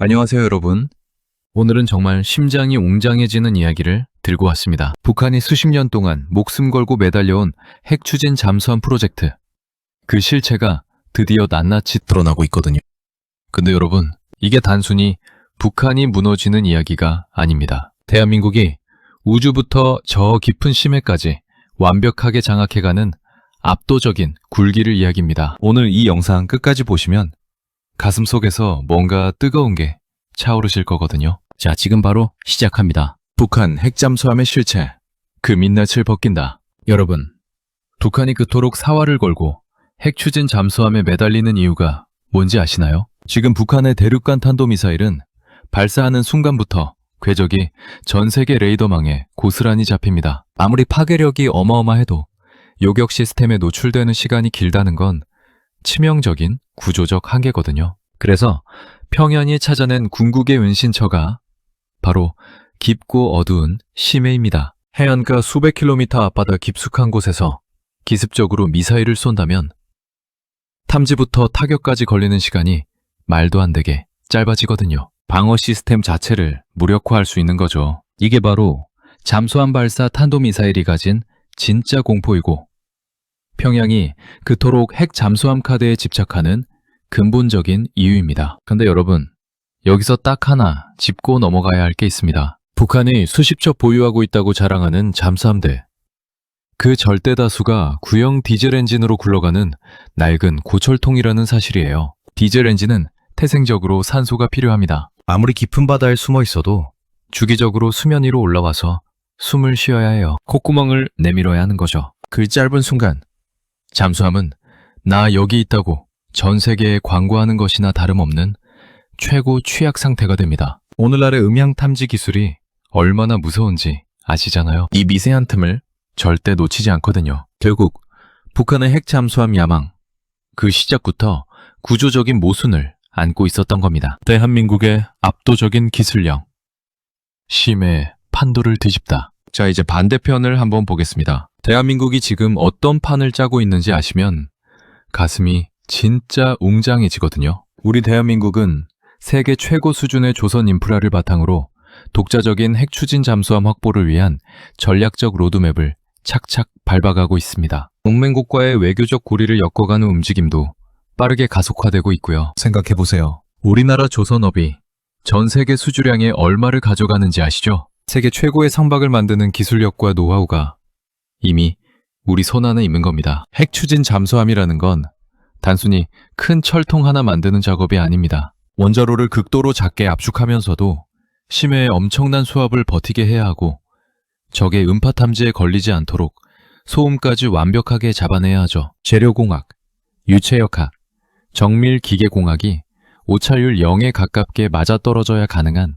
안녕하세요, 여러분. 오늘은 정말 심장이 웅장해지는 이야기를 들고 왔습니다. 북한이 수십 년 동안 목숨 걸고 매달려온 핵 추진 잠수함 프로젝트. 그 실체가 드디어 낱낱이 드러나고 있거든요. 근데 여러분, 이게 단순히 북한이 무너지는 이야기가 아닙니다. 대한민국이 우주부터 저 깊은 심해까지 완벽하게 장악해가는 압도적인 굴기를 이야기입니다. 오늘 이 영상 끝까지 보시면 가슴속에서 뭔가 뜨거운 게 차오르실 거거든요. 자, 지금 바로 시작합니다. 북한 핵잠수함의 실체, 그 민낯을 벗긴다. 여러분, 북한이 그토록 사활을 걸고 핵 추진 잠수함에 매달리는 이유가 뭔지 아시나요? 지금 북한의 대륙간 탄도미사일은 발사하는 순간부터 궤적이 전 세계 레이더망에 고스란히 잡힙니다. 아무리 파괴력이 어마어마해도 요격 시스템에 노출되는 시간이 길다는 건 치명적인 구조적 한계거든요. 그래서 평양이 찾아낸 궁극의 은신처가 바로 깊고 어두운 심해입니다. 해안가 수백 킬로미터 앞바다 깊숙한 곳에서 기습적으로 미사일을 쏜다면 탐지부터 타격까지 걸리는 시간이 말도 안 되게 짧아지거든요. 방어 시스템 자체를 무력화할 수 있는 거죠. 이게 바로 잠수함 발사 탄도미사일이 가진 진짜 공포이고 평양이 그토록 핵 잠수함 카드에 집착하는 근본적인 이유입니다. 근데 여러분, 여기서 딱 하나 짚고 넘어가야 할 게 있습니다. 북한이 수십 척 보유하고 있다고 자랑하는 잠수함대. 그 절대 다수가 구형 디젤 엔진으로 굴러가는 낡은 고철통이라는 사실이에요. 디젤 엔진은 태생적으로 산소가 필요합니다. 아무리 깊은 바다에 숨어 있어도 주기적으로 수면 위로 올라와서 숨을 쉬어야 해요. 콧구멍을 내밀어야 하는 거죠. 그 짧은 순간 잠수함은 나 여기 있다고 전 세계에 광고하는 것이나 다름없는 최고 취약 상태가 됩니다. 오늘날의 음향 탐지 기술이 얼마나 무서운지 아시잖아요. 이 미세한 틈을 절대 놓치지 않거든요. 결국 북한의 핵 잠수함 야망, 그 시작부터 구조적인 모순을 안고 있었던 겁니다. 대한민국의 압도적인 기술력, 심해 판도를 뒤집다. 자, 이제 반대편을 한번 보겠습니다. 대한민국이 지금 어떤 판을 짜고 있는지 아시면 가슴이 진짜 웅장해지거든요. 우리 대한민국은 세계 최고 수준의 조선 인프라를 바탕으로 독자적인 핵 추진 잠수함 확보를 위한 전략적 로드맵을 착착 밟아가고 있습니다. 동맹국과의 외교적 고리를 엮어가는 움직임도 빠르게 가속화되고 있고요. 생각해보세요. 우리나라 조선업이 전 세계 수주량의 얼마를 가져가는지 아시죠? 세계 최고의 선박을 만드는 기술력과 노하우가 이미 우리 손안에 있는 겁니다. 핵 추진 잠수함이라는 건 단순히 큰 철통 하나 만드는 작업이 아닙니다. 원자로를 극도로 작게 압축하면서도 심해의 엄청난 수압을 버티게 해야 하고 적의 음파 탐지에 걸리지 않도록 소음까지 완벽하게 잡아내야 하죠. 재료공학, 유체역학, 정밀 기계공학이 오차율 0에 가깝게 맞아떨어져야 가능한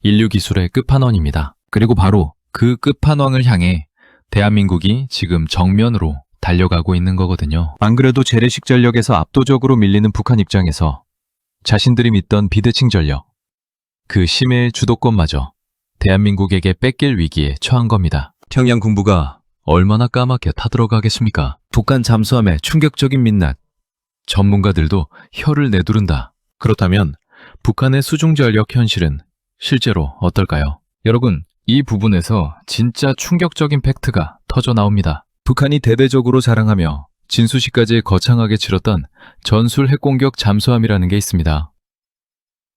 인류 기술의 끝판왕입니다. 그리고 바로 그 끝판왕을 향해 대한민국이 지금 정면으로 달려가고 있는 거거든요. 안 그래도 재래식 전력에서 압도적으로 밀리는 북한 입장에서 자신들이 믿던 비대칭 전력, 그 심해의 주도권마저 대한민국에게 뺏길 위기에 처한 겁니다. 평양 군부가 얼마나 까맣게 타들어가겠습니까? 북한 잠수함의 충격적인 민낯, 전문가들도 혀를 내두른다. 그렇다면 북한의 수중전력 현실은 실제로 어떨까요? 여러분, 이 부분에서 진짜 충격적인 팩트가 터져 나옵니다. 북한이 대대적으로 자랑하며 진수시까지 거창하게 치렀던 전술 핵공격 잠수함이라는 게 있습니다.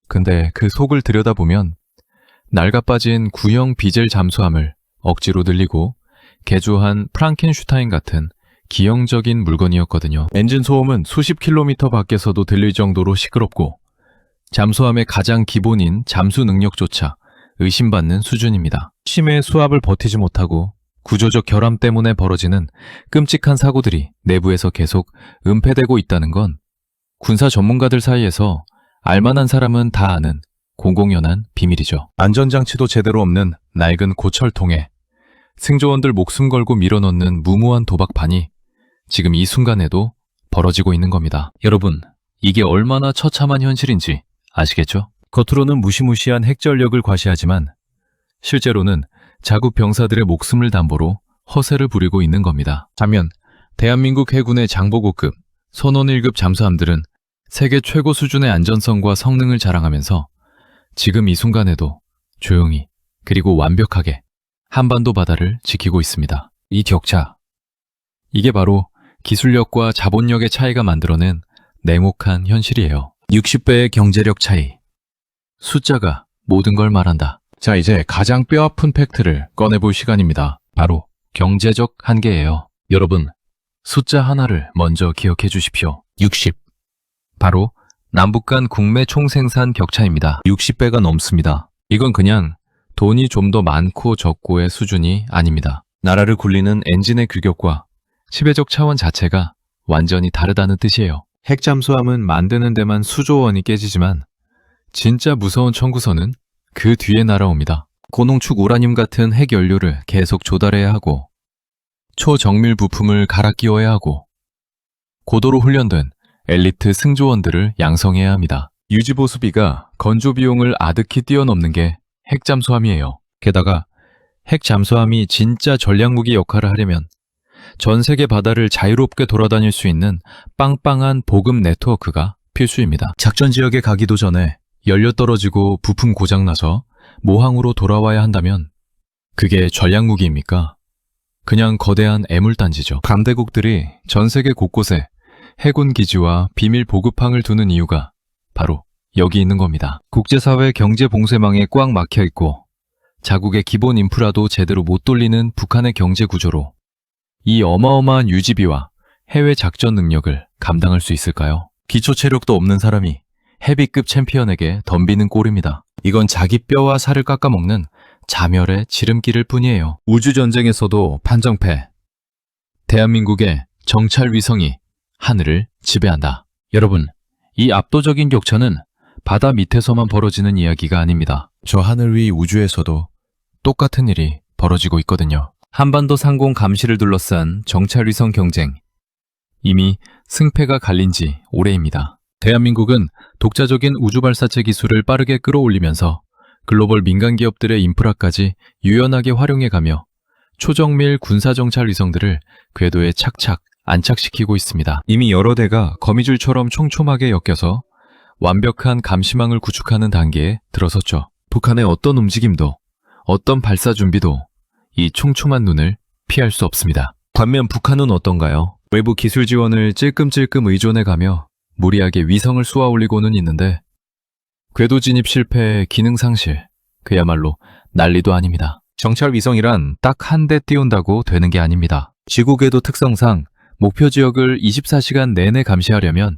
근데 그 속을 들여다보면 낡아빠진 구형 비젤 잠수함을 억지로 늘리고 개조한 프랑켄슈타인 같은 기형적인 물건이었거든요. 엔진 소음은 수십 킬로미터 밖에서도 들릴 정도로 시끄럽고 잠수함의 가장 기본인 잠수 능력조차 의심받는 수준입니다. 심해 수압을 버티지 못하고 구조적 결함 때문에 벌어지는 끔찍한 사고들이 내부에서 계속 은폐되고 있다는 건 군사 전문가들 사이에서 알만한 사람은 다 아는 공공연한 비밀이죠. 안전장치도 제대로 없는 낡은 고철통에 승조원들 목숨 걸고 밀어넣는 무모한 도박판이 지금 이 순간에도 벌어지고 있는 겁니다. 여러분, 이게 얼마나 처참한 현실인지 아시겠죠? 겉으로는 무시무시한 핵전력을 과시하지만 실제로는 자국 병사들의 목숨을 담보로 허세를 부리고 있는 겁니다. 반면 대한민국 해군의 장보고급, 선원 1급 잠수함들은 세계 최고 수준의 안전성과 성능을 자랑하면서 지금 이 순간에도 조용히 그리고 완벽하게 한반도 바다를 지키고 있습니다. 이 격차. 이게 바로 기술력과 자본력의 차이가 만들어낸 냉혹한 현실이에요. 60배의 경제력 차이. 숫자가 모든 걸 말한다. 자, 이제 가장 뼈아픈 팩트를 꺼내볼 시간입니다. 바로 경제적 한계예요. 여러분, 숫자 하나를 먼저 기억해 주십시오. 60. 바로 남북 간 국내 총생산 격차입니다. 60배가 넘습니다. 이건 그냥 돈이 좀 더 많고 적고의 수준이 아닙니다. 나라를 굴리는 엔진의 규격과 지배적 차원 자체가 완전히 다르다는 뜻이에요. 핵 잠수함은 만드는 데만 수조 원이 깨지지만 진짜 무서운 청구서는 그 뒤에 날아옵니다. 고농축 우라늄 같은 핵 연료를 계속 조달해야 하고 초정밀 부품을 갈아 끼워야 하고 고도로 훈련된 엘리트 승조원들을 양성해야 합니다. 유지보수비가 건조 비용을 아득히 뛰어넘는 게 핵 잠수함이에요. 게다가 핵 잠수함이 진짜 전략무기 역할을 하려면 전 세계 바다를 자유롭게 돌아다닐 수 있는 빵빵한 보급 네트워크가 필수입니다. 작전 지역에 가기도 전에 연료 떨어지고 부품 고장나서 모항으로 돌아와야 한다면 그게 전략무기입니까? 그냥 거대한 애물단지죠. 강대국들이 전 세계 곳곳에 해군 기지와 비밀 보급항을 두는 이유가 바로 여기 있는 겁니다. 국제사회 경제 봉쇄망에 꽉 막혀 있고 자국의 기본 인프라도 제대로 못 돌리는 북한의 경제 구조로 이 어마어마한 유지비와 해외 작전 능력을 감당할 수 있을까요? 기초 체력도 없는 사람이 헤비급 챔피언에게 덤비는 꼴입니다. 이건 자기 뼈와 살을 깎아먹는 자멸의 지름길일 뿐이에요. 우주전쟁에서도 판정패. 대한민국의 정찰 위성이 하늘을 지배한다. 여러분, 이 압도적인 격차는 바다 밑에서만 벌어지는 이야기가 아닙니다. 저 하늘 위 우주에서도 똑같은 일이 벌어지고 있거든요. 한반도 상공 감시를 둘러싼 정찰 위성 경쟁. 이미 승패가 갈린 지 오래입니다. 대한민국은 독자적인 우주 발사체 기술을 빠르게 끌어올리면서 글로벌 민간 기업들의 인프라까지 유연하게 활용해가며 초정밀 군사정찰 위성들을 궤도에 착착 안착시키고 있습니다. 이미 여러 대가 거미줄처럼 촘촘하게 엮여서 완벽한 감시망을 구축하는 단계에 들어섰죠. 북한의 어떤 움직임도 어떤 발사 준비도 이 촘촘한 눈을 피할 수 없습니다. 반면 북한은 어떤가요? 외부 기술 지원을 찔끔찔끔 의존해가며 무리하게 위성을 쏘아 올리고는 있는데 궤도 진입 실패의 기능 상실, 그야말로 난리도 아닙니다. 정찰 위성이란 딱 한 대 띄운다고 되는 게 아닙니다. 지구 궤도 특성상 목표 지역을 24시간 내내 감시하려면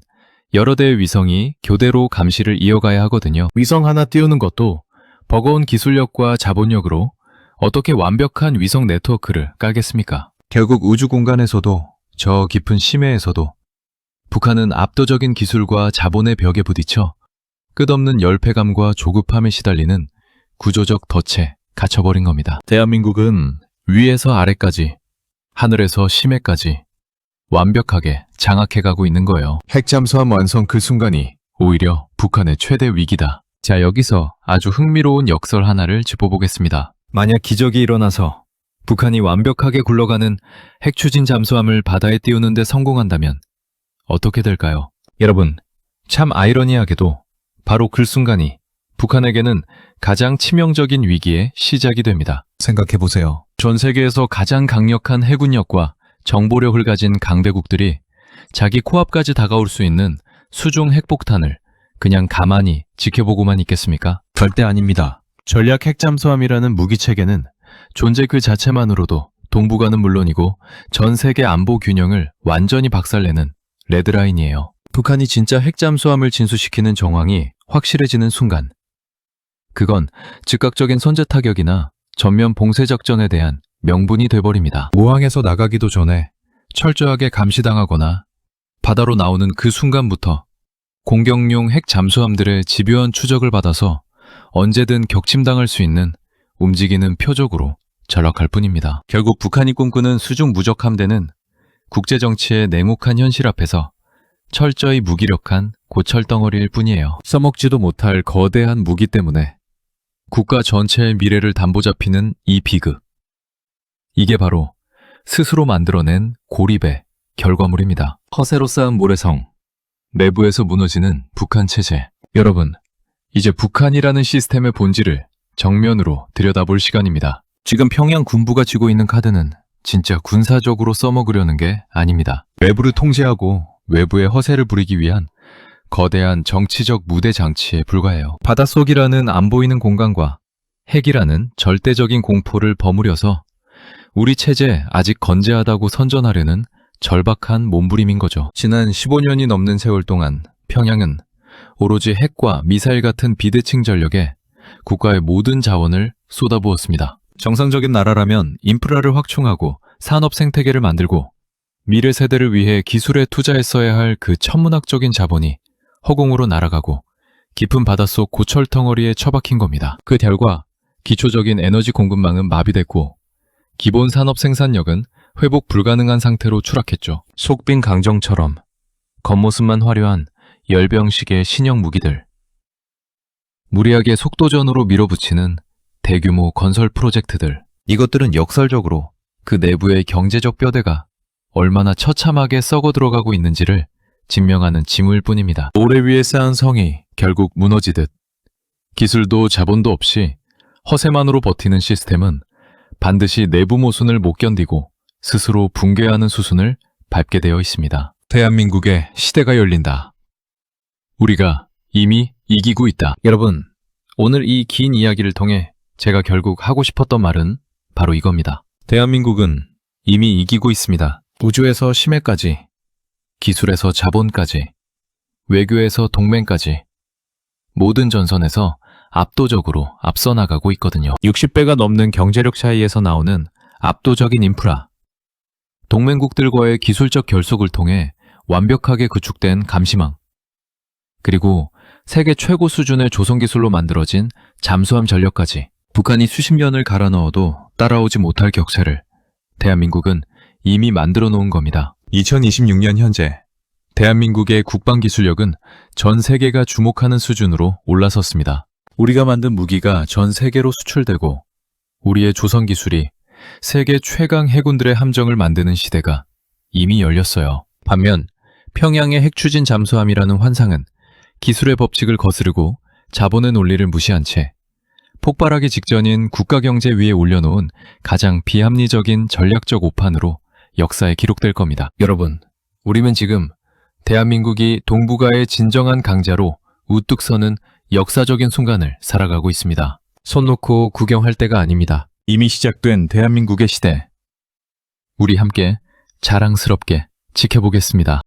여러 대의 위성이 교대로 감시를 이어가야 하거든요. 위성 하나 띄우는 것도 버거운 기술력과 자본력으로 어떻게 완벽한 위성 네트워크를 깔겠습니까? 결국 우주 공간에서도 저 깊은 심해에서도 북한은 압도적인 기술과 자본의 벽에 부딪혀 끝없는 열패감과 조급함에 시달리는 구조적 덫에 갇혀버린 겁니다. 대한민국은 위에서 아래까지, 하늘에서 심해까지 완벽하게 장악해가고 있는 거예요. 핵잠수함 완성 그 순간이 오히려 북한의 최대 위기다. 자, 여기서 아주 흥미로운 역설 하나를 짚어보겠습니다. 만약 기적이 일어나서 북한이 완벽하게 굴러가는 핵추진 잠수함을 바다에 띄우는 데 성공한다면 어떻게 될까요? 여러분, 참 아이러니하게도 바로 그 순간이 북한에게는 가장 치명적인 위기의 시작이 됩니다. 생각해보세요. 전 세계에서 가장 강력한 해군력과 정보력을 가진 강대국들이 자기 코앞까지 다가올 수 있는 수중 핵폭탄을 그냥 가만히 지켜보고만 있겠습니까? 절대 아닙니다. 전략 핵잠수함이라는 무기체계는 존재 그 자체만으로도 동북아는 물론이고 전 세계 안보 균형을 완전히 박살내는 레드라인이에요. 북한이 진짜 핵잠수함을 진수시키는 정황이 확실해지는 순간, 그건 즉각적인 선제 타격이나 전면 봉쇄 작전에 대한 명분이 돼버립니다. 모항에서 나가기도 전에 철저하게 감시당하거나 바다로 나오는 그 순간부터 공격용 핵 잠수함들의 집요한 추적을 받아서 언제든 격침당할 수 있는 움직이는 표적으로 전락할 뿐입니다. 결국 북한이 꿈꾸는 수중 무적 함대는 국제정치의 냉혹한 현실 앞에서 철저히 무기력한 고철덩어리일 뿐이에요. 써먹지도 못할 거대한 무기 때문에 국가 전체의 미래를 담보잡히는 이 비극. 이게 바로 스스로 만들어낸 고립의 결과물입니다. 허세로 쌓은 모래성, 내부에서 무너지는 북한 체제. 여러분, 이제 북한이라는 시스템의 본질을 정면으로 들여다볼 시간입니다. 지금 평양 군부가 쥐고 있는 카드는 진짜 군사적으로 써먹으려는 게 아닙니다. 외부를 통제하고 외부의 허세를 부리기 위한 거대한 정치적 무대 장치에 불과해요. 바닷속이라는 안 보이는 공간과 핵이라는 절대적인 공포를 버무려서 우리 체제 아직 건재하다고 선전하려는 절박한 몸부림인 거죠. 지난 15년이 넘는 세월 동안 평양은 오로지 핵과 미사일 같은 비대칭 전력에 국가의 모든 자원을 쏟아부었습니다. 정상적인 나라라면 인프라를 확충하고 산업 생태계를 만들고 미래 세대를 위해 기술에 투자했어야 할 그 천문학적인 자본이 허공으로 날아가고 깊은 바닷속 고철덩어리에 처박힌 겁니다. 그 결과 기초적인 에너지 공급망은 마비됐고 기본 산업 생산력은 회복 불가능한 상태로 추락했죠. 속빈 강정처럼 겉모습만 화려한 열병식의 신형 무기들, 무리하게 속도전으로 밀어붙이는 대규모 건설 프로젝트들, 이것들은 역설적으로 그 내부의 경제적 뼈대가 얼마나 처참하게 썩어 들어가고 있는지를 증명하는 징후일 뿐입니다. 모래 위에 쌓은 성이 결국 무너지듯 기술도 자본도 없이 허세만으로 버티는 시스템은 반드시 내부 모순을 못 견디고 스스로 붕괴하는 수순을 밟게 되어 있습니다. 대한민국의 시대가 열린다. 우리가 이미 이기고 있다. 여러분, 오늘 이 긴 이야기를 통해 제가 결국 하고 싶었던 말은 바로 이겁니다. 대한민국은 이미 이기고 있습니다. 우주에서 심해까지, 기술에서 자본까지, 외교에서 동맹까지 모든 전선에서 압도적으로 앞서 나가고 있거든요. 60배가 넘는 경제력 차이에서 나오는 압도적인 인프라, 동맹국들과의 기술적 결속을 통해 완벽하게 구축된 감시망, 그리고 세계 최고 수준의 조선기술로 만들어진 잠수함 전력까지 북한이 수십 년을 갈아 넣어도 따라오지 못할 격차를 대한민국은 이미 만들어 놓은 겁니다. 2026년 현재 대한민국의 국방기술력은 전 세계가 주목하는 수준으로 올라섰습니다. 우리가 만든 무기가 전 세계로 수출되고 우리의 조선기술이 세계 최강 해군들의 함정을 만드는 시대가 이미 열렸어요. 반면 평양의 핵추진 잠수함이라는 환상은 기술의 법칙을 거스르고 자본의 논리를 무시한 채 폭발하기 직전인 국가경제 위에 올려놓은 가장 비합리적인 전략적 오판으로 역사에 기록될 겁니다. 여러분, 우리는 지금 대한민국이 동북아의 진정한 강자로 우뚝 서는 역사적인 순간을 살아가고 있습니다. 손 놓고 구경할 때가 아닙니다. 이미 시작된 대한민국의 시대. 우리 함께 자랑스럽게 지켜보겠습니다.